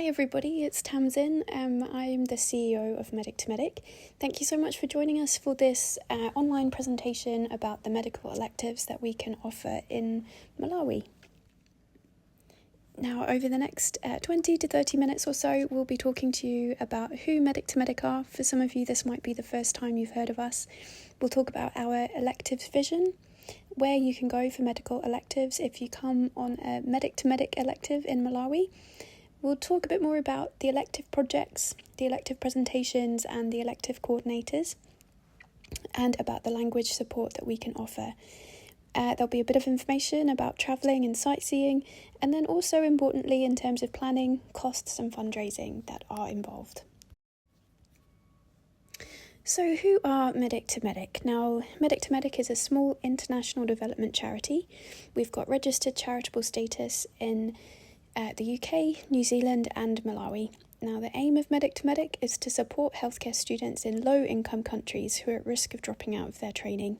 Hi everybody, it's Tamsin. I'm the CEO of Medic to Medic. Thank you so much for joining us for this online presentation about the medical electives that we can offer in Malawi. Now, over the next 20 to 30 minutes or so, we'll be talking to you about who Medic to Medic are. For some of you, this might be the first time you've heard of us. We'll talk about our Electives Vision, where you can go for medical electives if you come on a Medic to Medic elective in Malawi. We'll talk a bit more about the elective projects, the elective presentations and the elective coordinators, and about the language support that we can offer. There'll be a bit of information about travelling and sightseeing, and then also importantly in terms of planning, costs and fundraising that are involved. So who are Medic to Medic? Now, Medic to Medic is a small international development charity. We've got registered charitable status in the UK, New Zealand and Malawi. Now, the aim of Medic to Medic is to support healthcare students in low-income countries who are at risk of dropping out of their training.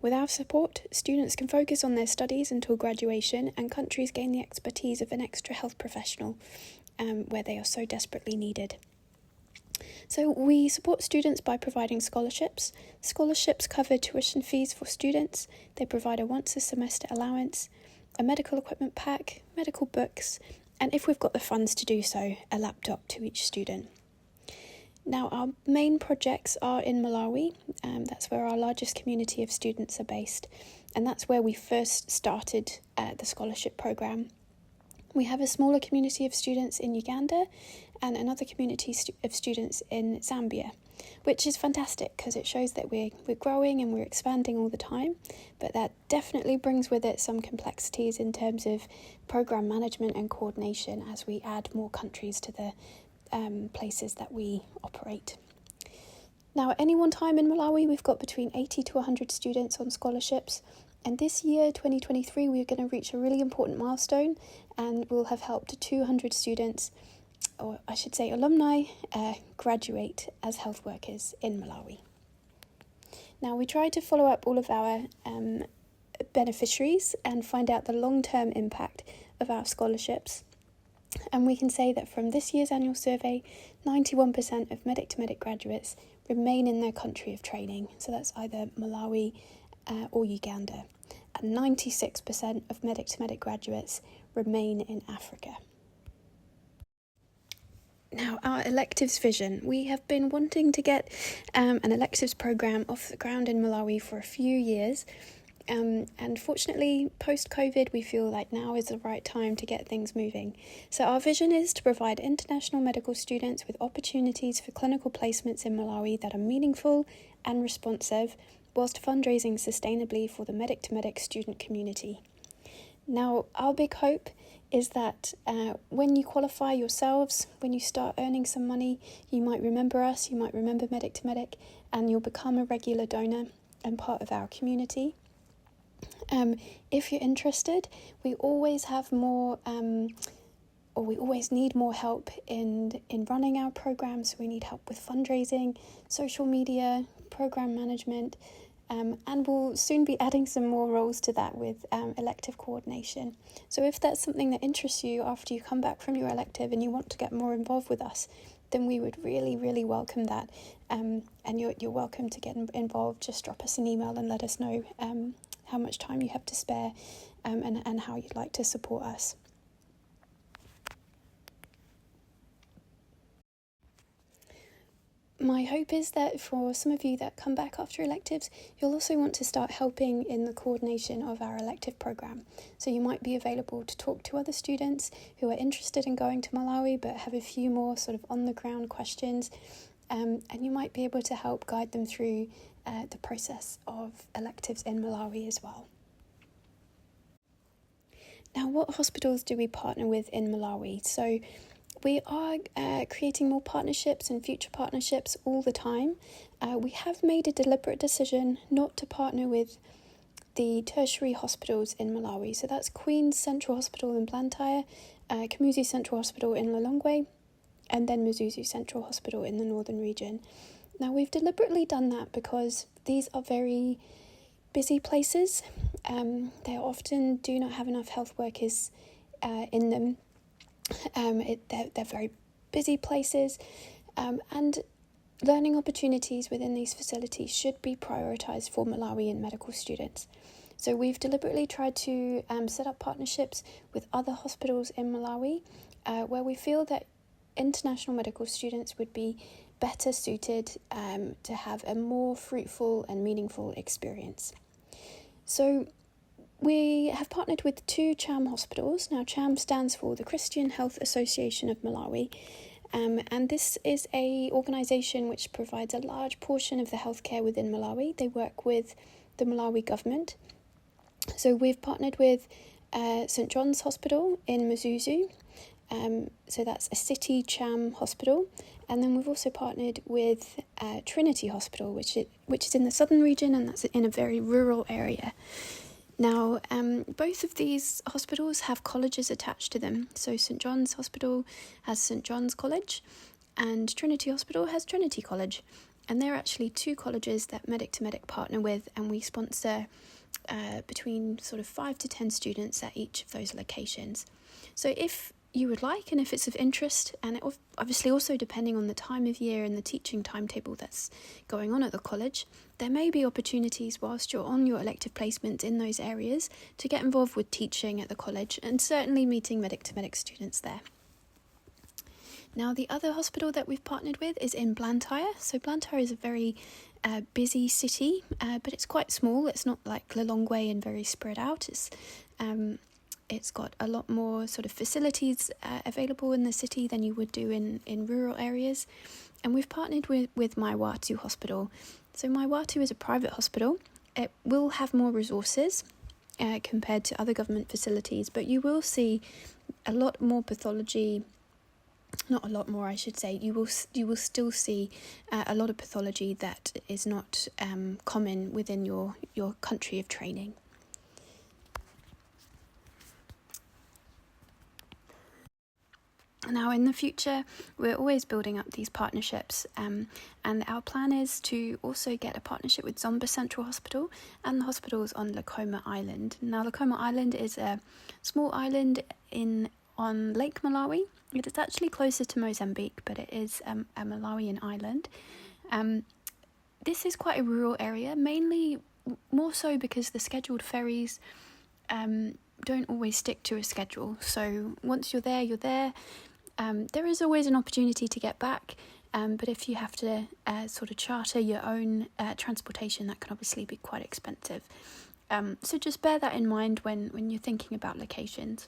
With our support, students can focus on their studies until graduation and countries gain the expertise of an extra health professional where they are so desperately needed. So we support students by providing scholarships. Scholarships cover tuition fees for students. They provide a once-a-semester allowance, a medical equipment pack, medical books, and if we've got the funds to do so, a laptop to each student. Now, our main projects are in Malawi. That's where our largest community of students are based, and that's where we first started the scholarship programme. We have a smaller community of students in Uganda and another community of students in Zambia, which is fantastic because it shows that we're growing and we're expanding all the time, but that definitely brings with it some complexities in terms of programme management and coordination as we add more countries to the places that we operate. Now, at any one time in Malawi, we've got between 80 to 100 students on scholarships, and this year, 2023, we're going to reach a really important milestone and we'll have helped 200 students, or I should say alumni, graduate as health workers in Malawi. Now, we try to follow up all of our beneficiaries and find out the long-term impact of our scholarships. And we can say that from this year's annual survey, 91% of Medic to Medic graduates remain in their country of training. So that's either Malawi or Uganda. And 96% of Medic to Medic graduates remain in Africa. Now, our Electives Vision. We have been wanting to get an electives programme off the ground in Malawi for a few years. And fortunately, post-COVID, we feel like now is the right time to get things moving. So our vision is to provide international medical students with opportunities for clinical placements in Malawi that are meaningful and responsive, whilst fundraising sustainably for the Medic to Medic student community. Now, our big hope is that when you qualify yourselves, when you start earning some money, you might remember us, you might remember Medic to Medic, and you'll become a regular donor and part of our community. If you're interested, we always have more, or we always need more help in running our programs. We need help with fundraising, social media, program management, and we'll soon be adding some more roles to that with elective coordination. So if that's something that interests you after you come back from your elective and you want to get more involved with us, then we would really, really welcome that. And you're welcome to get involved. Just drop us an email and let us know how much time you have to spare and how you'd like to support us. My hope is that for some of you that come back after electives, you'll also want to start helping in the coordination of our elective programme. So you might be available to talk to other students who are interested in going to Malawi but have a few more sort of on-the-ground questions, and you might be able to help guide them through the process of electives in Malawi as well. Now, what hospitals do we partner with in Malawi? So we are creating more partnerships and future partnerships all the time. We have made a deliberate decision not to partner with the tertiary hospitals in Malawi. So that's Queen's Central Hospital in Blantyre, Kamuzu Central Hospital in Lilongwe, and then Mzuzu Central Hospital in the northern region. Now, we've deliberately done that because these are very busy places. They often do not have enough health workers in them. They're very busy places, and learning opportunities within these facilities should be prioritised for Malawian medical students. So we've deliberately tried to set up partnerships with other hospitals in Malawi, where we feel that international medical students would be better suited to have a more fruitful and meaningful experience. So we have partnered with 2 CHAM hospitals. Now, CHAM stands for the Christian Health Association of Malawi, and this is an organisation which provides a large portion of the healthcare within Malawi. They work with the Malawi government. So we've partnered with St John's Hospital in Mzuzu, so that's a city CHAM hospital, and then we've also partnered with Trinity Hospital, which is in the southern region, and that's in a very rural area. Now, both of these hospitals have colleges attached to them. So St John's Hospital has St John's College, and Trinity Hospital has Trinity College. And they're actually 2 colleges that Medic to Medic partner with, and we sponsor between sort of 5 to 10 students at each of those locations. So if you would like, and if it's of interest, and obviously also depending on the time of year and the teaching timetable that's going on at the college, there may be opportunities whilst you're on your elective placement in those areas to get involved with teaching at the college, and certainly meeting Medic to Medic students there. Now, the other hospital that we've partnered with is in Blantyre. So Blantyre is a very busy city, but it's quite small. It's not like Lilongwe and very spread out. It's got a lot more sort of facilities available in the city than you would do in rural areas. And we've partnered with Maiwatu Hospital. So Maiwatu is a private hospital. It will have more resources compared to other government facilities, but you will see a lot more pathology. Not a lot more, I should say. You will still see a lot of pathology that is not common within your country of training. Now, in the future, we're always building up these partnerships, and our plan is to also get a partnership with Zomba Central Hospital and the hospitals on Lakoma Island. Now, Lakoma Island is a small island on Lake Malawi. It is actually closer to Mozambique, but it is a Malawian island. This is quite a rural area, mainly more so because the scheduled ferries don't always stick to a schedule. So once you're there, you're there. There is always an opportunity to get back, but if you have to sort of charter your own transportation, that can obviously be quite expensive. So just bear that in mind when you're thinking about locations.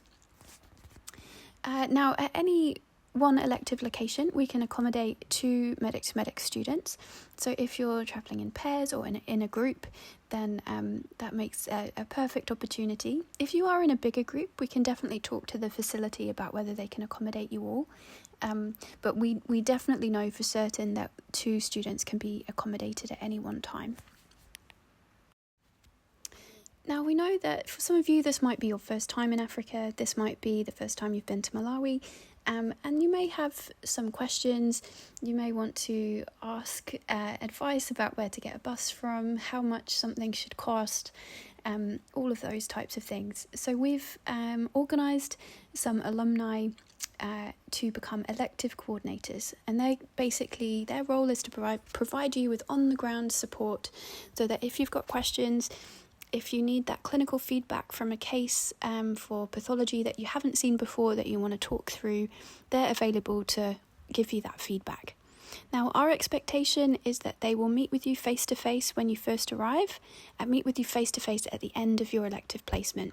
Now, at any one elective location, we can accommodate 2 Medic to Medic students. So if you're travelling in pairs or in a group, then that makes a perfect opportunity. If you are in a bigger group, we can definitely talk to the facility about whether they can accommodate you all. But we definitely know for certain that 2 students can be accommodated at any one time. Now, we know that for some of you, this might be your first time in Africa. This might be the first time you've been to Malawi. And you may have some questions. You may want to ask advice about where to get a bus from, how much something should cost, all of those types of things. So we've organised some alumni to become Elective Coordinators, and their role is to provide you with on-the-ground support, so that if you've got questions, if you need that clinical feedback from a case for pathology that you haven't seen before that you want to talk through, they're available to give you that feedback. Now, our expectation is that they will meet with you face-to-face when you first arrive and meet with you face-to-face at the end of your elective placement.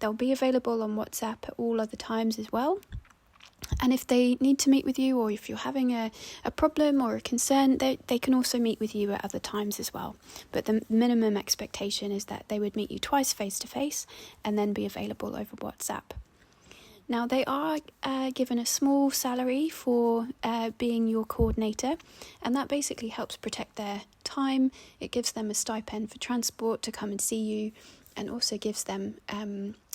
They'll be available on WhatsApp at all other times as well. And if they need to meet with you, or if you're having a problem or a concern, they can also meet with you at other times as well. But the minimum expectation is that they would meet you twice face-to-face and then be available over WhatsApp. Now, they are given a small salary for being your coordinator, and that basically helps protect their time. It gives them a stipend for transport to come and see you, and also gives them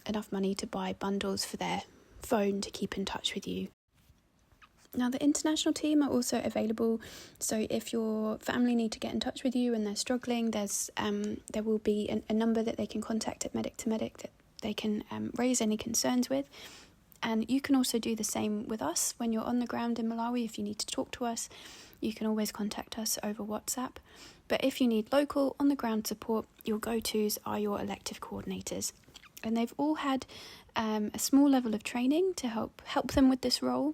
enough money to buy bundles for their phone to keep in touch with you. Now, the international team are also available, so if your family need to get in touch with you and they're struggling, there will be a number that they can contact at Medic to Medic that they can raise any concerns with. And you can also do the same with us when you're on the ground in Malawi. If you need to talk to us, you can always contact us over WhatsApp. But if you need local, on-the-ground support, your go-tos are your elective coordinators. And they've all had a small level of training to help them with this role.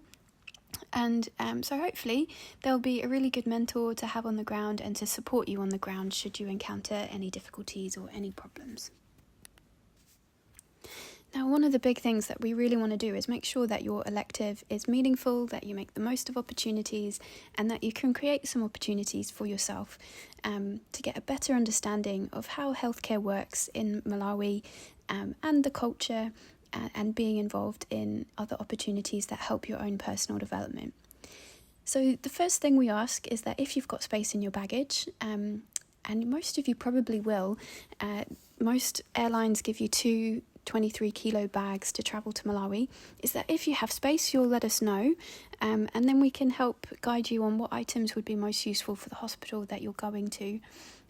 And so hopefully they'll be a really good mentor to have on the ground and to support you on the ground should you encounter any difficulties or any problems. Now, one of the big things that we really want to do is make sure that your elective is meaningful, that you make the most of opportunities, and that you can create some opportunities for yourself to get a better understanding of how healthcare works in Malawi and the culture and being involved in other opportunities that help your own personal development. So the first thing we ask is that if you've got space in your baggage, and most of you probably will, most airlines give you 2 23-kilo bags to travel to Malawi, is that if you have space, you'll let us know, and then we can help guide you on what items would be most useful for the hospital that you're going to.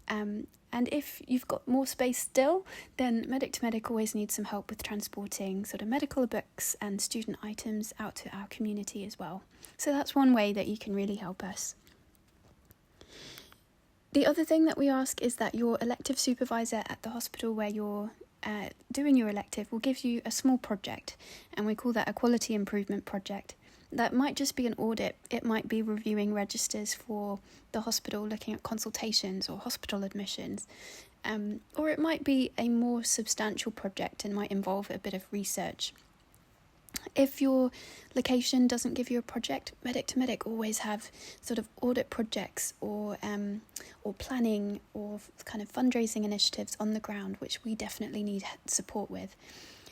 And if you've got more space still, then Medic to Medic always needs some help with transporting sort of medical books and student items out to our community as well. So that's one way that you can really help us. The other thing that we ask is that your elective supervisor at the hospital where you're doing your elective will give you a small project, and we call that a quality improvement project. That might just be an audit, it might be reviewing registers for the hospital, looking at consultations or hospital admissions, or it might be a more substantial project and might involve a bit of research. If your location doesn't give you a project, Medic to Medic always have sort of audit projects or planning or kind of fundraising initiatives on the ground, which we definitely need support with.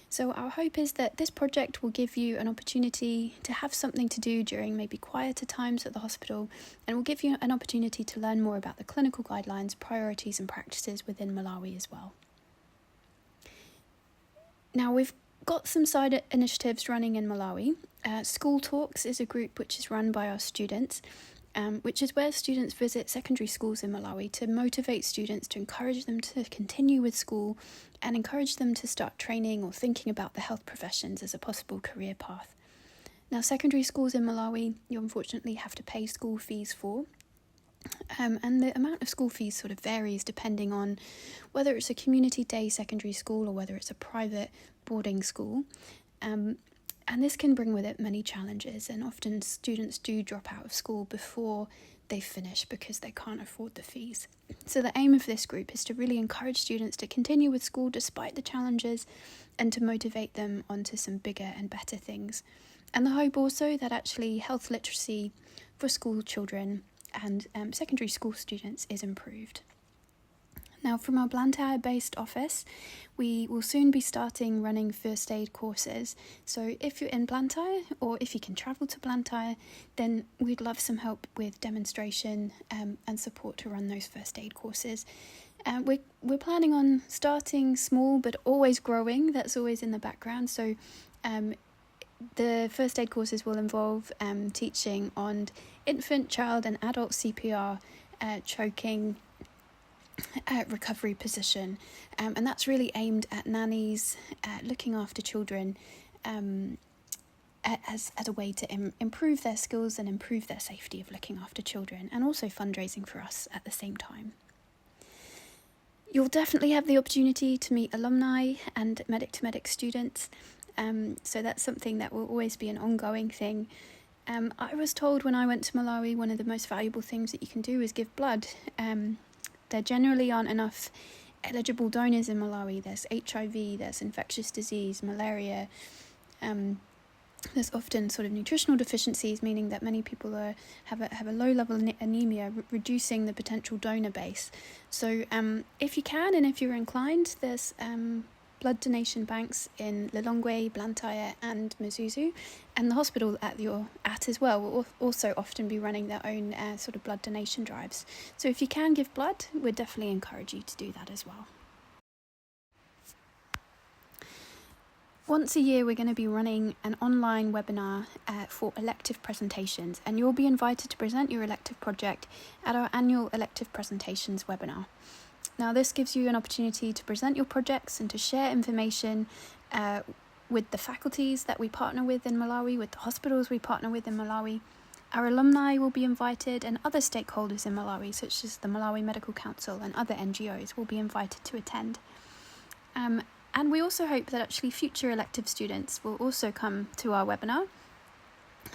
So our hope is that this project will give you an opportunity to have something to do during maybe quieter times at the hospital, and will give you an opportunity to learn more about the clinical guidelines, priorities and practices within Malawi as well. Now, we've got some side initiatives running in Malawi. School Talks is a group which is run by our students, which is where students visit secondary schools in Malawi to motivate students, to encourage them to continue with school and encourage them to start training or thinking about the health professions as a possible career path. Now, secondary schools in Malawi, you unfortunately have to pay school fees for. And the amount of school fees sort of varies depending on whether it's a community day secondary school or whether it's a private boarding school. And this can bring with it many challenges, and often students do drop out of school before they finish because they can't afford the fees. So the aim of this group is to really encourage students to continue with school despite the challenges and to motivate them onto some bigger and better things. And the hope also that actually health literacy for school children and secondary school students is improved. Now, from our Blantyre-based office, we will soon be starting running first aid courses. So if you're in Blantyre, or if you can travel to Blantyre, then we'd love some help with demonstration and support to run those first aid courses. We're planning on starting small but always growing. That's always in the background. So the first aid courses will involve teaching on infant, child and adult CPR, choking, recovery position, and that's really aimed at nannies looking after children as a way to improve their skills and improve their safety of looking after children, and also fundraising for us at the same time. You'll definitely have the opportunity to meet alumni and Medic to Medic students, so that's something that will always be an ongoing thing. I was told when I went to Malawi, one of the most valuable things that you can do is give blood. There generally aren't enough eligible donors in Malawi. There's HIV, there's infectious disease, malaria. There's often sort of nutritional deficiencies, meaning that many people have a low level of anemia, reducing the potential donor base. So if you can and if you're inclined, there's blood donation banks in Lilongwe, Blantyre and Mzuzu, and the hospital that you're at as well will also often be running their own sort of blood donation drives. So if you can give blood, we'd definitely encourage you to do that as well. Once a year, we're going to be running an online webinar for Elective Presentations, and you'll be invited to present your elective project at our annual Elective Presentations webinar. Now, this gives you an opportunity to present your projects and to share information with the faculties that we partner with in Malawi, with the hospitals we partner with in Malawi. Our alumni will be invited, and other stakeholders in Malawi, such as the Malawi Medical Council and other NGOs, will be invited to attend. And we also hope that actually future elective students will also come to our webinar,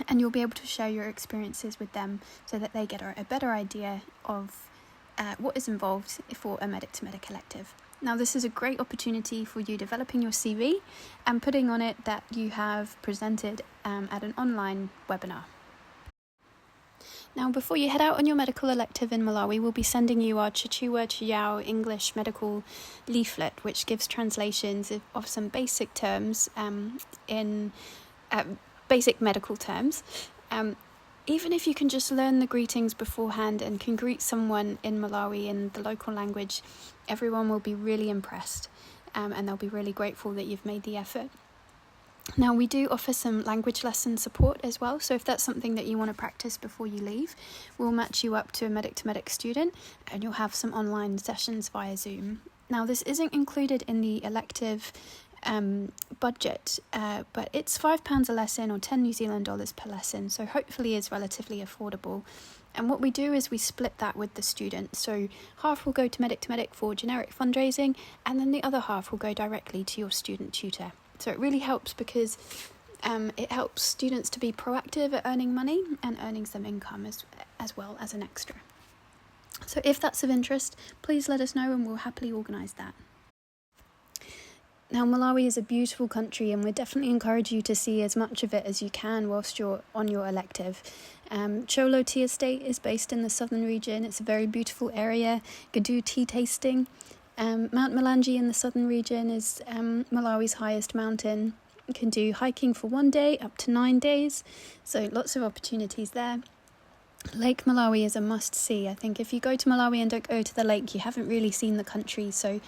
and you'll be able to share your experiences with them so that they get a better idea of what is involved for a medic-to-medic elective. Now, this is a great opportunity for you developing your CV and putting on it that you have presented at an online webinar. Now, before you head out on your medical elective in Malawi, we'll be sending you our Chichewa Chiyao English medical leaflet, which gives translations of some basic terms in basic medical terms. Even if you can just learn the greetings beforehand and can greet someone in Malawi in the local language, everyone will be really impressed, and they'll be really grateful that you've made the effort. Now, we do offer some language lesson support as well, so if that's something that you want to practice before you leave, we'll match you up to a medic-to-medic student, and you'll have some online sessions via Zoom. Now, this isn't included in the elective budget, but it's £5 a lesson or 10 New Zealand dollars per lesson, so hopefully is relatively affordable. And what we do is we split that with the student, so half will go to medic for generic fundraising, and then the other half will go directly to your student tutor. So it really helps because it helps students to be proactive at earning money and earning some income as well as an extra. So if that's of interest, please let us know and we'll happily organise that. Now, Malawi is a beautiful country, and we definitely encourage you to see as much of it as you can whilst you're on your elective. Cholo Tea Estate is based in the southern region. It's a very beautiful area. You can do tea tasting. Mount Malangi in the southern region is Malawi's highest mountain. You can do hiking for 1 day, up to 9 days. So lots of opportunities there. Lake Malawi is a must-see. I think if you go to Malawi and don't go to the lake, you haven't really seen the country. So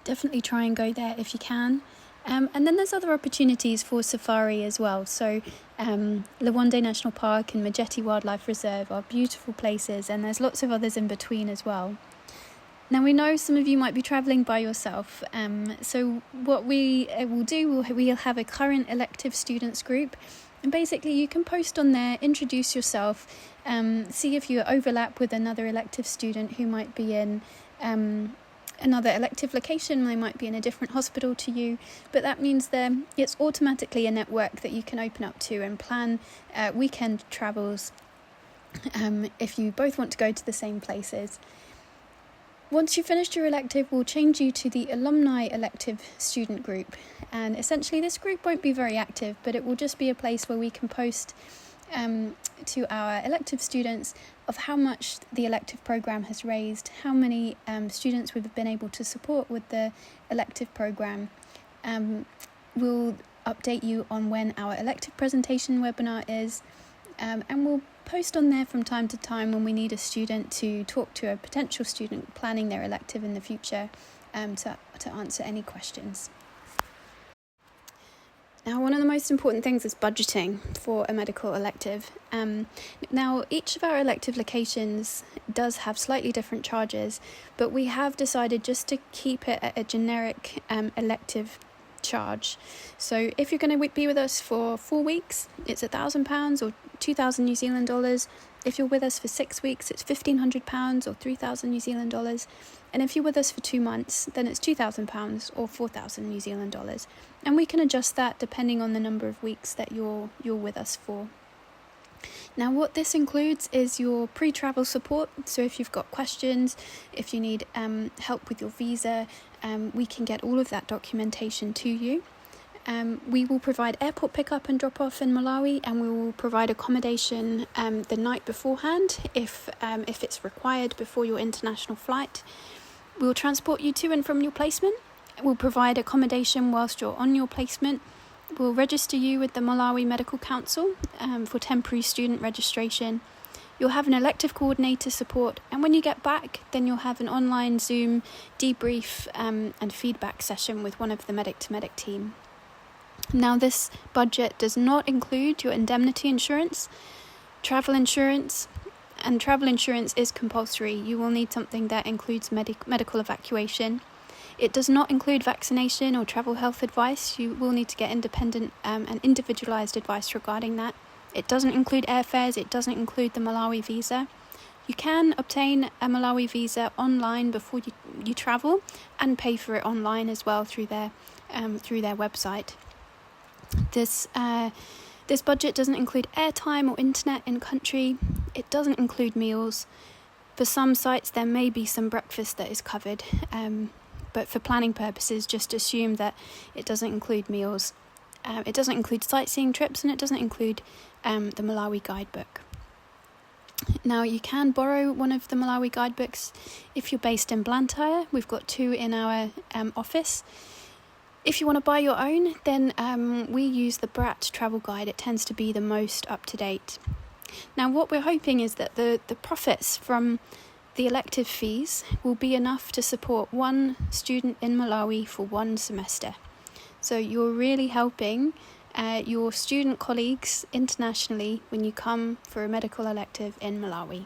definitely try and go there if you can. And then there's other opportunities for safari as well. So Lwande National Park and Majeti Wildlife Reserve are beautiful places, and there's lots of others in between as well. Now, we know some of you might be travelling by yourself, so what we will do, we'll have a current elective students group, and basically you can post on there, introduce yourself, see if you overlap with another elective student who might be in another elective location. They might be in a different hospital to you, but that means it's automatically a network that you can open up to and plan weekend travels if you both want to go to the same places. Once you've finished your elective, we'll change you to the alumni elective student group, and essentially this group won't be very active, but it will just be a place where we can post to our elective students of how much the elective program has raised, how many students we've been able to support with the elective program. We'll update you on when our elective presentation webinar is, and we'll post on there from time to time when we need a student to talk to a potential student planning their elective in the future, to answer any questions. Now, one of the most important things is budgeting for a medical elective. Now, each of our elective locations does have slightly different charges, but we have decided just to keep it at a generic elective charge. So if you're going to be with us for 4 weeks, it's £1,000 or 2,000 New Zealand dollars. If you're with us for 6 weeks, it's £1,500 or 3,000 New Zealand dollars. And if you're with us for 2 months, then it's £2,000 or 4,000 New Zealand dollars. And we can adjust that depending on the number of weeks that you're with us for. Now, what this includes is your pre-travel support. So if you've got questions, if you need help with your visa, we can get all of that documentation to you. We will provide airport pickup and drop-off in Malawi, and we will provide accommodation the night beforehand if it's required before your international flight. We will transport you to and from your placement. We'll provide accommodation whilst you're on your placement. We'll register you with the Malawi Medical Council for temporary student registration. You'll have an elective coordinator support, and when you get back, then you'll have an online Zoom debrief and feedback session with one of the medic-to-medic team. Now, this budget does not include your indemnity insurance, travel insurance, and travel insurance is compulsory. You will need something that includes medical evacuation. It does not include vaccination or travel health advice. You will need to get independent and individualised advice regarding that. It doesn't include airfares. It doesn't include the Malawi visa. You can obtain a Malawi visa online before you travel and pay for it online as well through their website. This budget doesn't include airtime or internet in country. It doesn't include meals. For some sites, there may be some breakfast that is covered, but for planning purposes, just assume that it doesn't include meals. It doesn't include sightseeing trips, and it doesn't include the Malawi guidebook. Now, you can borrow one of the Malawi guidebooks if you're based in Blantyre. We've got 2 in our office. If you want to buy your own, then we use the BRAT travel guide. It tends to be the most up-to-date. Now, what we're hoping is that the profits from the elective fees will be enough to support one student in Malawi for 1 semester. So you're really helping your student colleagues internationally when you come for a medical elective in Malawi.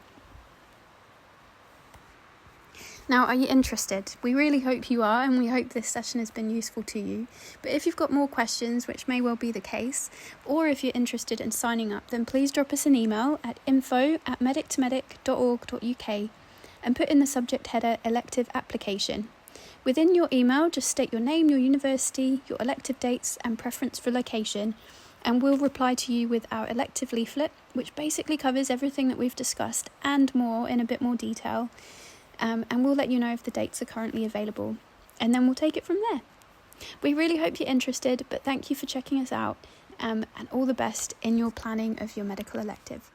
Now, are you interested? We really hope you are, and we hope this session has been useful to you. But if you've got more questions, which may well be the case, or if you're interested in signing up, then please drop us an email at info@medictomedic.org.uk and put in the subject header elective application. Within your email, just state your name, your university, your elective dates and preference for location, and we'll reply to you with our elective leaflet, which basically covers everything that we've discussed and more in a bit more detail. And we'll let you know if the dates are currently available, and then we'll take it from there. We really hope you're interested, but thank you for checking us out, and all the best in your planning of your medical elective.